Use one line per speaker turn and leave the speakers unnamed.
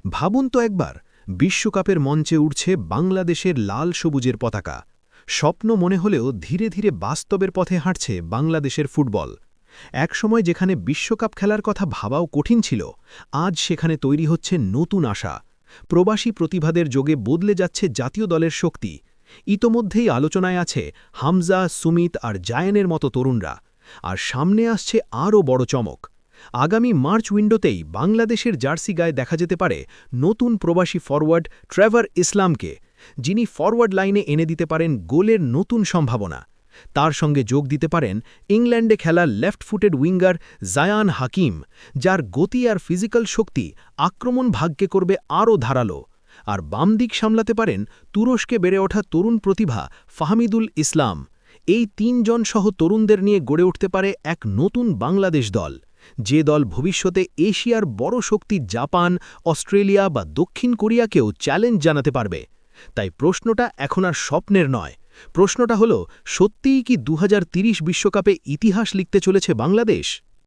ভাবুন তো একবার, বিশ্বকাপের মঞ্চে উঠছে বাংলাদেশের লাল সবুজের পতাকা। স্বপ্ন মনে হলেও ধীরে ধীরে বাস্তবের পথে হাঁটছে বাংলাদেশের ফুটবল। একসময় যেখানে বিশ্বকাপ খেলার কথা ভাবাও কঠিন ছিল, আজ সেখানে তৈরি হচ্ছে নতুন আশা। প্রবাসী প্রতিভাদের যোগে বদলে যাচ্ছে জাতীয় দলের শক্তি। ইতোমধ্যেই আলোচনায় আছে হামজা, সুমিত আর জায়ানের মতো তরুণরা। আর সামনে আসছে আরও বড় চমক। আগামী মার্চ উইন্ডোতেই বাংলাদেশের জার্সি গায়ে দেখা যেতে পারে নতুন প্রবাসী ফরওয়ার্ড ট্রেভার ইসলামকে, যিনি ফরওয়ার্ড লাইনে এনে দিতে পারেন গোলের নতুন সম্ভাবনা। তার সঙ্গে যোগ দিতে পারেন ইংল্যান্ডে খেলা লেফট ফুটেড উইঙ্গার জায়ান হাকিম, যার গতি আর ফিজিক্যাল শক্তি আক্রমণ ভাগ্যে করবে আরও ধারালো। আর বাম দিক সামলাতে পারেন তুরস্কে বেড়ে ওঠা তরুণ প্রতিভা ফাহমিদুল ইসলাম। এই তিনজন সহ তরুণদের নিয়ে গড়ে উঠতে পারে এক নতুন বাংলাদেশ দল, যে দল ভবিষ্যতে এশিয়ার বড় শক্তি জাপান, অস্ট্রেলিয়া বা দক্ষিণ কোরিয়াকেও চ্যালেঞ্জ জানাতে পারবে। তাই প্রশ্নটা এখন আর স্বপ্নের নয়, প্রশ্নটা হলো, সত্যিই কি 2030 বিশ্বকাপে ইতিহাস লিখতে চলেছে বাংলাদেশ?